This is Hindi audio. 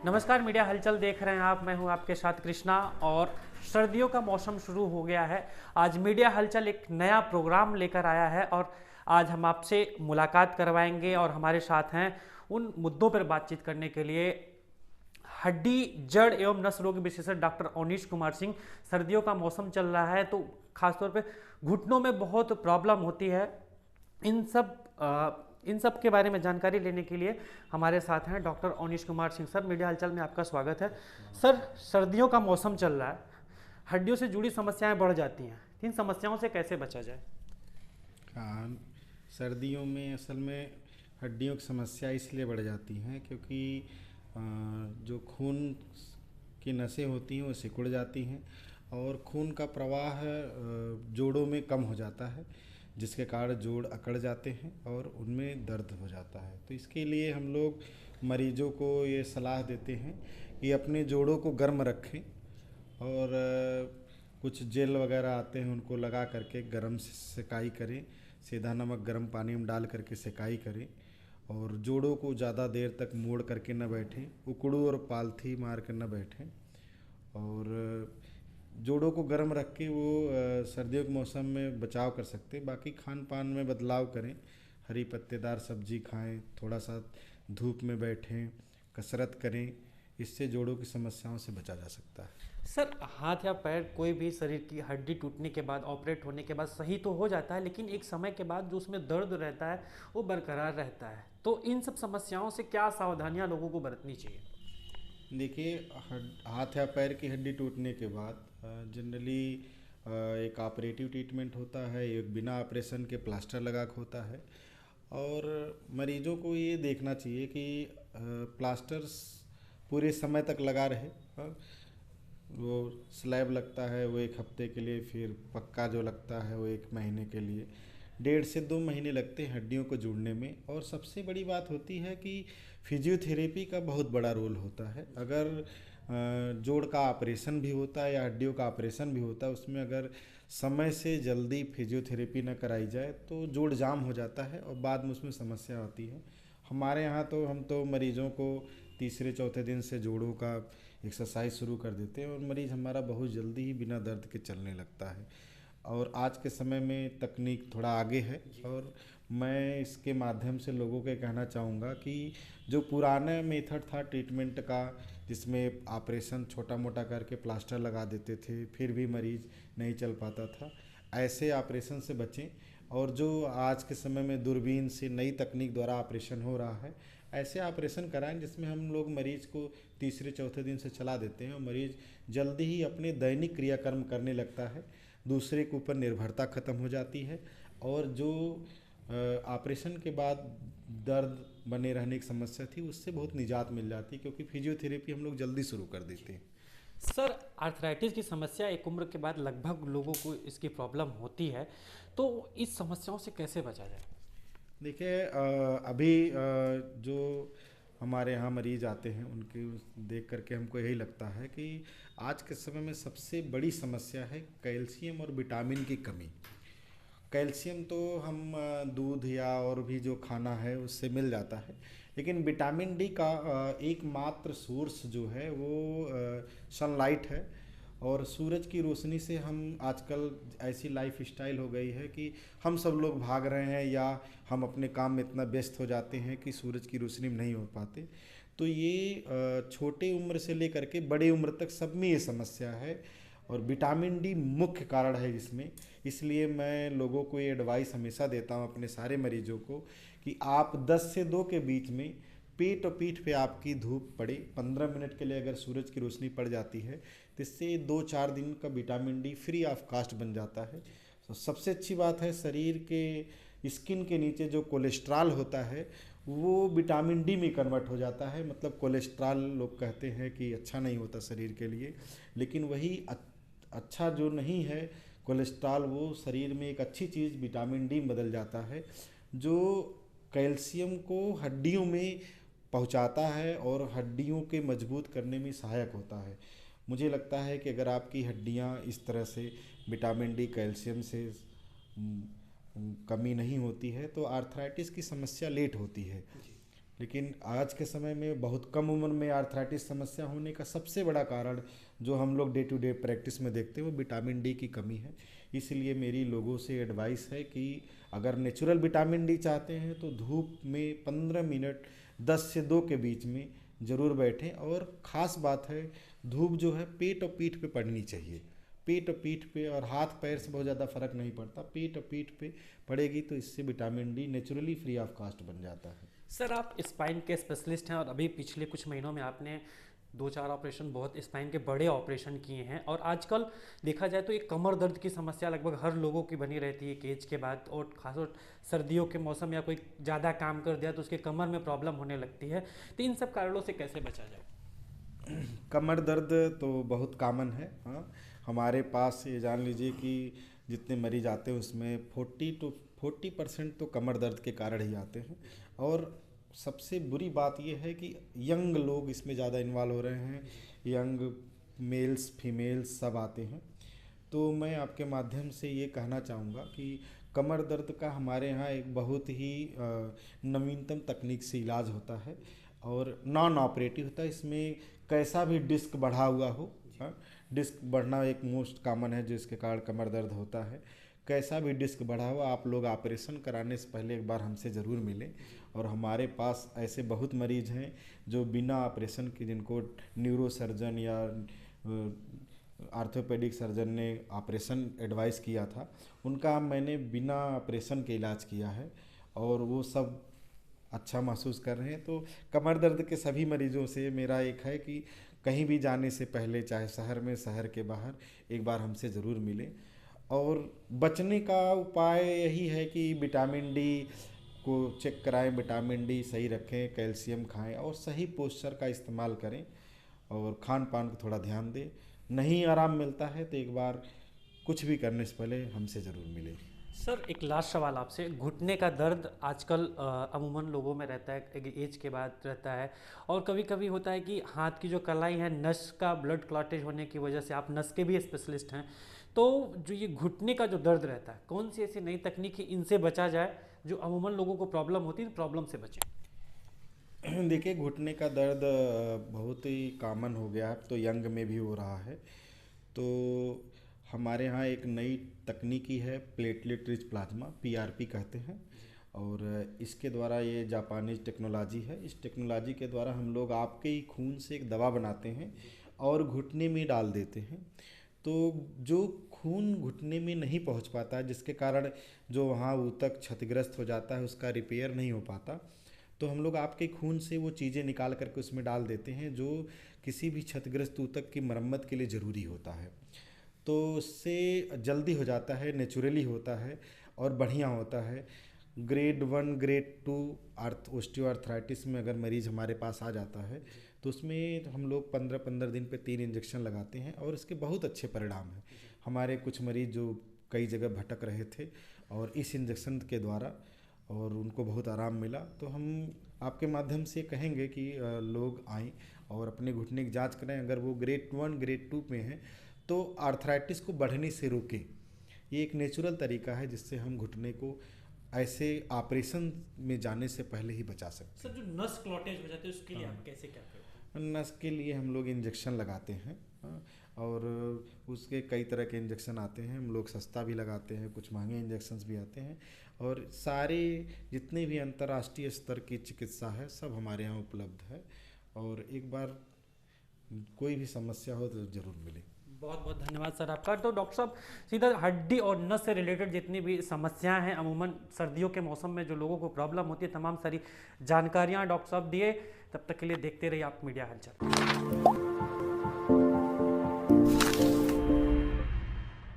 नमस्कार, मीडिया हलचल देख रहे हैं आप। मैं हूं आपके साथ कृष्णा और सर्दियों का मौसम शुरू हो गया है। आज मीडिया हलचल एक नया प्रोग्राम लेकर आया है और आज हम आपसे मुलाकात करवाएंगे और हमारे साथ हैं उन मुद्दों पर बातचीत करने के लिए हड्डी जड़ एवं नस रोग विशेषज्ञ डॉक्टर अवनीश कुमार सिंह। सर्दियों का मौसम चल रहा है तो खासतौर पे घुटनों में बहुत प्रॉब्लम होती है। इन सब के बारे में जानकारी लेने के लिए हमारे साथ हैं doctor Avnish Kumar Singh. Sir, media Halchal में आपका स्वागत है। सर, सर्दियों का मौसम चल रहा है, हड्डियों से जुड़ी समस्याएं बढ़ जाती हैं, इन समस्याओं से कैसे बचा जाए? हाँ, सर्दियों में असल में हड्डियों की समस्या इसलिए बढ़ जाती हैं क्योंकि जो खून की नसें होती हैं वो सिकुड़ जाती हैं और खून का प्रवाह जोड़ों में कम हो जाता है, जिसके कारण जोड़ अकड़ जाते हैं और उनमें दर्द हो जाता है। तो इसके लिए हम लोग मरीजों को ये सलाह देते हैं कि अपने जोड़ों को गर्म रखें और कुछ जेल वगैरह आते हैं उनको लगा करके गर्म से सेकाई करें, सीधा नमक गर्म पानी में डाल करके सेकाई करें और जोड़ों को ज़्यादा देर तक मोड़ करके न बैठें, उकड़ू और पालथी मार कर न बैठें और जोड़ों को गर्म रख के वो सर्दियों के मौसम में बचाव कर सकते हैं। बाकी खान पान में बदलाव करें, हरी पत्तेदार सब्जी खाएं, थोड़ा सा धूप में बैठें, कसरत करें, इससे जोड़ों की समस्याओं से बचा जा सकता है। सर, हाथ या पैर कोई भी शरीर की हड्डी टूटने के बाद, ऑपरेट होने के बाद सही तो हो जाता है, लेकिन एक समय के बाद जो उसमें दर्द रहता है वो बरकरार रहता है। तो इन सब समस्याओं से क्या सावधानियां लोगों को बरतनी चाहिए? देखिए, हाथ या पैर की हड्डी टूटने के बाद जनरली एक ऑपरेटिव ट्रीटमेंट होता है, एक बिना ऑपरेशन के प्लास्टर लगा के होता है और मरीजों को ये देखना चाहिए कि प्लास्टर पूरे समय तक लगा रहे। वो स्लैब लगता है वो 1 हफ्ते के लिए, फिर पक्का जो लगता है वो 1 महीने के लिए, 1.5 से 2 महीने लगते हैं हड्डियों को जुड़ने में। और सबसे बड़ी बात होती है कि फिजियोथेरेपी का बहुत बड़ा रोल होता है। अगर जोड़ का ऑपरेशन भी होता है या हड्डियों का ऑपरेशन भी होता है, उसमें अगर समय से जल्दी फिजियोथेरेपी न कराई जाए तो जोड़ जाम हो जाता है और बाद में उसमें समस्या आती है। हमारे यहाँ तो हम तो मरीजों को तीसरे चौथे दिन से जोड़ों का एक्सरसाइज शुरू कर देते हैं और मरीज़ हमारा बहुत जल्दी ही बिना दर्द के चलने लगता है। और आज के समय में तकनीक थोड़ा आगे है और मैं इसके माध्यम से लोगों को कहना चाहूँगा कि जो पुराना मेथड था ट्रीटमेंट का, जिसमें ऑपरेशन छोटा मोटा करके प्लास्टर लगा देते थे फिर भी मरीज़ नहीं चल पाता था, ऐसे ऑपरेशन से बचें। और जो आज के समय में दूरबीन से नई तकनीक द्वारा ऑपरेशन हो रहा है, ऐसे ऑपरेशन कराएं जिसमें हम लोग मरीज़ को तीसरे चौथे दिन से चला देते हैं और मरीज़ जल्दी ही अपने दैनिक क्रियाकर्म करने लगता है, दूसरे के ऊपर निर्भरता ख़त्म हो जाती है और जो ऑपरेशन के बाद दर्द बने रहने की समस्या थी उससे बहुत निजात मिल जाती है, क्योंकि फिजियोथेरेपी हम लोग जल्दी शुरू कर देते हैं। सर, आर्थराइटिस की समस्या एक उम्र के बाद लगभग लोगों को इसकी प्रॉब्लम होती है, तो इस समस्याओं से कैसे बचा जाए? देखिए, अभी जो हमारे यहाँ मरीज आते हैं उनके देख करके हमको यही लगता है कि आज के समय में सबसे बड़ी समस्या है कैल्शियम और विटामिन की कमी। कैल्शियम तो हम दूध या और भी जो खाना है उससे मिल जाता है, लेकिन विटामिन डी का एकमात्र सोर्स जो है वो सनलाइट है। और सूरज की रोशनी से हम आजकल ऐसी लाइफ स्टाइल हो गई है कि हम सब लोग भाग रहे हैं या हम अपने काम में इतना व्यस्त हो जाते हैं कि सूरज की रोशनी में नहीं हो पाते। तो ये छोटे उम्र से लेकर के बड़े उम्र तक सब में ये समस्या है और विटामिन डी मुख्य कारण है इसमें। इसलिए मैं लोगों को ये एडवाइस हमेशा देता हूँ अपने सारे मरीजों को कि आप 10 से 2 के बीच में पेट और पीठ पे आपकी धूप पड़े 15 मिनट के लिए, अगर सूरज की रोशनी पड़ जाती है तो इससे 2-4 दिन का vitamin D free of cost बन जाता है। तो सबसे अच्छी बात है, शरीर के स्किन के नीचे जो कोलेस्ट्रॉल होता है वो विटामिन डी में कन्वर्ट हो जाता है। मतलब कोलेस्ट्रॉल लोग कहते हैं कि अच्छा नहीं होता शरीर के लिए, लेकिन वही अच्छा जो नहीं है कोलेस्ट्रॉल, वो शरीर में एक अच्छी चीज़ विटामिन डी में बदल जाता है जो कैल्शियम को हड्डियों में पहुंचाता है और हड्डियों के मजबूत करने में सहायक होता है। मुझे लगता है कि अगर आपकी हड्डियां इस तरह से विटामिन डी कैल्शियम से कमी नहीं होती है तो आर्थराइटिस की समस्या लेट होती है। लेकिन आज के समय में बहुत कम उम्र में आर्थराइटिस समस्या होने का सबसे बड़ा कारण जो हम लोग डे टू डे प्रैक्टिस में देखते हैं वो विटामिन डी की कमी है। इसलिए मेरी लोगों से एडवाइस है कि अगर नेचुरल विटामिन डी चाहते हैं तो धूप में 15 मिनट 10 से 2 के बीच में ज़रूर बैठें। और ख़ास बात है, धूप जो है पेट और पीठ पे पड़नी चाहिए। पेट और पीठ पे और हाथ पैर से बहुत ज़्यादा फर्क नहीं पड़ता, पेट और पीठ पे पड़ेगी तो इससे vitamin D naturally free of cost बन जाता है। सर, आप स्पाइन के स्पेशलिस्ट हैं और अभी पिछले कुछ महीनों में आपने 2-4 ऑपरेशन, बहुत स्पाइन के बड़े ऑपरेशन किए हैं। और आजकल देखा जाए तो एक कमर दर्द की समस्या लगभग हर लोगों की बनी रहती है एज के बाद, और खासकर सर्दियों के मौसम या कोई ज़्यादा काम कर दिया तो उसके कमर में प्रॉब्लम होने लगती है। तो इन सब कारणों से कैसे बचा जाए? कमर दर्द तो बहुत कॉमन है। हाँ, हमारे पास ये जान लीजिए कि जितने मरीज आते हैं उसमें 40% तो कमर दर्द के कारण ही आते हैं। और सबसे बुरी बात यह है कि यंग लोग इसमें ज़्यादा इन्वॉल्व हो रहे हैं, यंग मेल्स फीमेल्स सब आते हैं। तो मैं आपके माध्यम से ये कहना चाहूँगा कि कमर दर्द का हमारे यहाँ एक बहुत ही नवीनतम तकनीक से इलाज होता है और नॉन ऑपरेटिव होता है। इसमें कैसा भी डिस्क बढ़ा हुआ हो, डिस्क बढ़ना एक मोस्ट कॉमन है जिसके कारण कमर दर्द होता है। कैसा भी डिस्क बढ़ा हुआ, आप लोग ऑपरेशन कराने से पहले एक बार हमसे ज़रूर मिलें। और हमारे पास ऐसे बहुत मरीज हैं जो बिना ऑपरेशन के, जिनको न्यूरो सर्जन या आर्थोपेडिक सर्जन ने ऑपरेशन एडवाइस किया था, उनका मैंने बिना ऑपरेशन के इलाज किया है और वो सब अच्छा महसूस कर रहे हैं। तो कमर दर्द के सभी मरीजों से मेरा एक है कि कहीं भी जाने से पहले, चाहे शहर में शहर के बाहर, एक बार हमसे ज़रूर मिलें। और बचने का उपाय यही है कि विटामिन डी को चेक कराएं, विटामिन डी सही रखें, कैल्शियम खाएं और सही पोस्चर का इस्तेमाल करें और खान पान को थोड़ा ध्यान दें। नहीं आराम मिलता है तो एक बार कुछ भी करने से पहले हमसे ज़रूर मिलें। सर, एक लास्ट सवाल आपसे। घुटने का दर्द आजकल अमूमन लोगों में रहता है, एक एज के बाद रहता है, और कभी कभी होता है कि हाथ की जो कलाई है, नस का ब्लड क्लॉटेज होने की वजह से, आप नस के भी स्पेशलिस्ट हैं, तो जो ये घुटने का जो दर्द रहता है, कौन सी ऐसी नई तकनीक है इनसे बचा जाए जो अमूमन लोगों को प्रॉब्लम होती है, प्रॉब्लम से बचें? देखिए, घुटने का दर्द बहुत ही कॉमन हो गया है, तो यंग में भी हो रहा है। तो हमारे यहाँ एक नई तकनीकी है, प्लेटलेट रिच प्लाज्मा, PRP कहते हैं। और इसके द्वारा, ये जापानीज टेक्नोलॉजी है, इस टेक्नोलॉजी के द्वारा हम लोग आपके ही खून से एक दवा बनाते हैं और घुटने में डाल देते हैं। तो जो खून घुटने में नहीं पहुंच पाता है, जिसके कारण जो वहाँ ऊतक क्षतिग्रस्त हो जाता है, उसका रिपेयर नहीं हो पाता, तो हम लोग आपके खून से वो चीज़ें निकाल करके उसमें डाल देते हैं जो किसी भी क्षतिग्रस्त ऊतक की मरम्मत के लिए ज़रूरी होता है। तो उससे जल्दी हो जाता है, नेचुरली होता है और बढ़िया होता है। ग्रेड 1 ग्रेड 2 ऑस्टियोआर्थराइटिस में अगर मरीज़ हमारे पास आ जाता है तो उसमें हम लोग 15-15 दिन पे 3 इंजेक्शन लगाते हैं और इसके बहुत अच्छे परिणाम हैं। हमारे कुछ मरीज़ जो कई जगह भटक रहे थे और इस इंजेक्शन के द्वारा और उनको बहुत आराम मिला। तो हम आपके माध्यम से कहेंगे कि लोग आएँ और अपने घुटने की जांच करें। अगर वो ग्रेड 1 ग्रेड 2 में है तो आर्थराइटिस को बढ़ने से रोकें। ये एक नेचुरल तरीका है जिससे हम घुटने को ऐसे ऑपरेशन में जाने से पहले ही बचा सकते हैं। सर, जो नस क्लॉटेज हो जाती है उसके लिए आप कैसे क्या करते हैं? नस के लिए हम लोग इंजेक्शन लगाते हैं और उसके कई तरह के इंजेक्शन आते हैं। हम लोग सस्ता भी लगाते हैं, कुछ महंगे इंजेक्शन्स भी आते हैं और सारे जितने भी अंतर्राष्ट्रीय स्तर की चिकित्सा है सब हमारे यहाँ उपलब्ध है। और एक बार कोई भी समस्या हो तो ज़रूर मिले। बहुत बहुत धन्यवाद सर आपका। तो डॉक्टर साहब, सीधा हड्डी और नस से रिलेटेड जितनी भी समस्याएं हैं, अमूमन सर्दियों के मौसम में जो लोगों को प्रॉब्लम होती है, तमाम सारी जानकारियां डॉक्टर साहब दिए। तब तक के लिए देखते रहिए आप मीडिया हलचल।